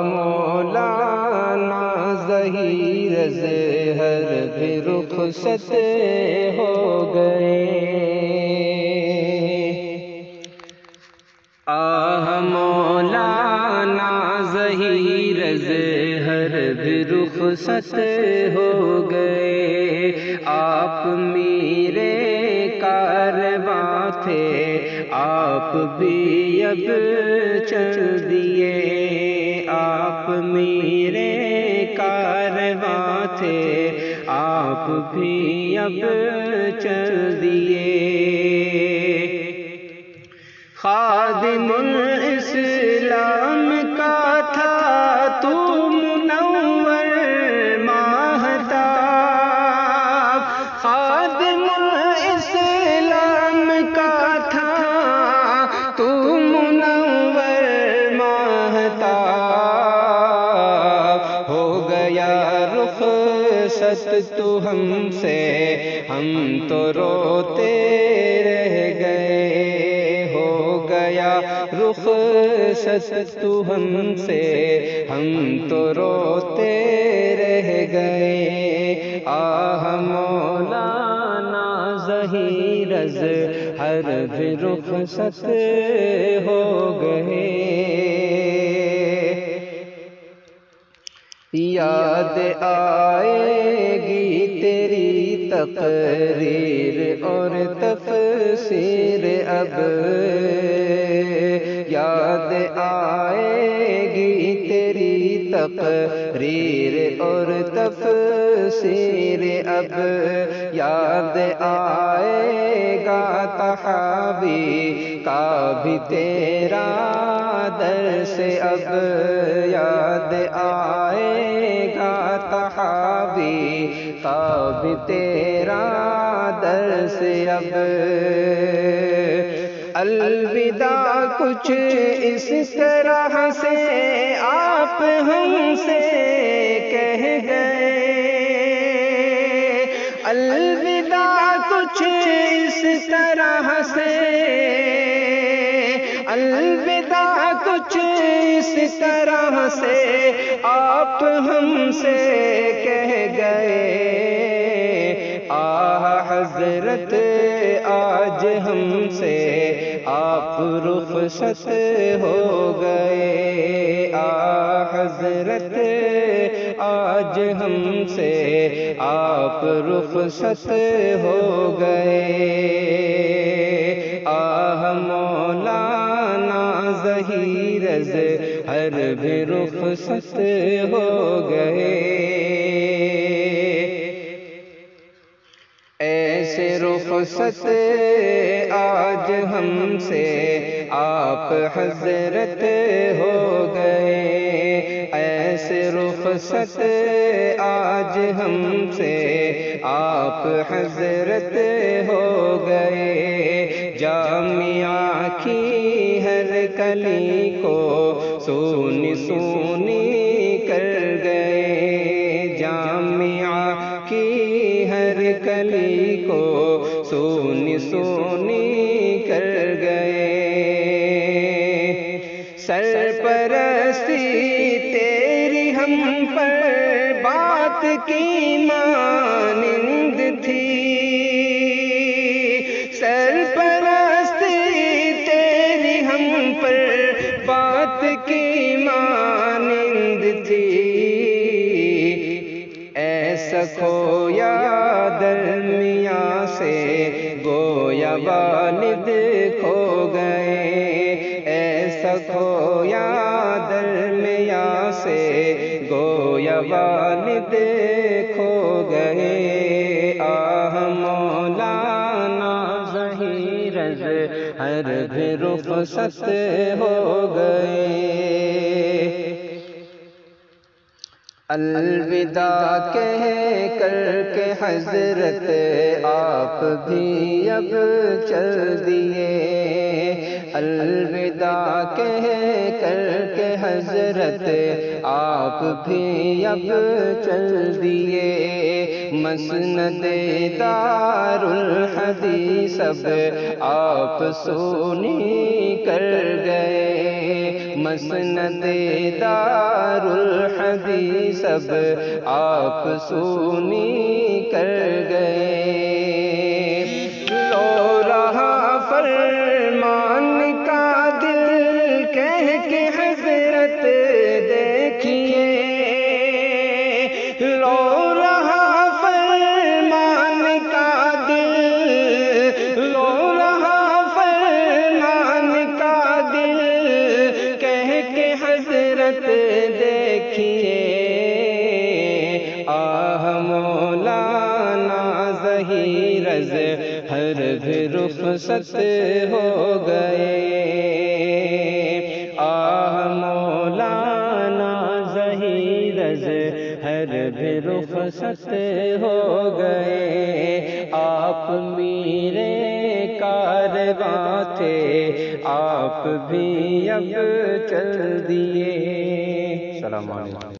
مولانا ظہیر زہر بھی رخصت ہو گئے، مولانا ظہیر زہر بھی رخصت ہو گئے، آپ میرے کارواں تھے، آپ بھی اب چل دیے، آپ میرے کارواں تھے، آپ بھی اب چل دیے۔ خادم الاسلام کا تھا تو منور ماہتاب، خادم الاسلام کا تھا تو منور ماہتاب، ہو گیا رخصت تو ہم سے، ہم تو روتے رہ گئے، رخصت تو ہم سے، ہم تو روتے رہ گئے، مولانا ظہیر زہر بھی رخصت ہو گئے۔ یاد آئے گی تیری تقریر اور تفسیر اب، یاد آئے گی تیری تقریر اور تفسیر اب، یاد آئے گا تحاوی کا بھی تیرا درس اب، یاد آئے گا تحاوی کا بھی تیرا درس اب، الوداع کچھ اس طرح سے آپ ہم سے کہہ گئے، الوداع کچھ اس طرح سے، الوداع کچھ اس طرح سے آپ ہم سے کہہ گئے، حضرت آج ہم سے آپ رخصت ہو گئے، حضرت آج ہم سے آپ رخصت ہو گئے، مولانا ظہیر زہر بھی رخصت ہو گئے، ایسے رخصت آج ہم سے آپ حضرت ہو گئے، ایسے رخصت آج ہم سے آپ حضرت ہو گئے، جامعہ کی ہر کلی کو سونی سونی کر گئے، جامعہ کی ہر کلی کو سونی سونی کر گئے، سرپرستی تیری ہم پر بات کی مانند تھی، سرپرستی تیری ہم پر بات کی مانند تھی، ایسا کھویا درمیاں سے گویا والد کھو گئے، ایسا کھویا درمیاں سے گویا والد کھو گئے، مولانا ظہیر زہر بھی رخصت ہو گئے، الوداع کہہ کر کے حضرت آپ بھی اب چل دیے، الوداع کہہ کر کے حضرت آپ بھی اب چل دیے، مسند دار الحدیث اب آپ سونی کر گئے، مسند دارالحدیث اب آپ سونی کر گئے، رو رہا فرمان کا دل کہہ کے حضرت دیکھیے، رو رہا فرمان کا دل، رو رہا فرمان کا دل کہہ کے حضرت دیکھیے، آہ مولانا ظہیر ہر بھی رخصت ہو گئے، آہ مولانا ظہیر ہر بھی رخصت ہو گئے، آپ میرے کارواں تھے آپ بھی اب چل دیے۔ السلام علیکم۔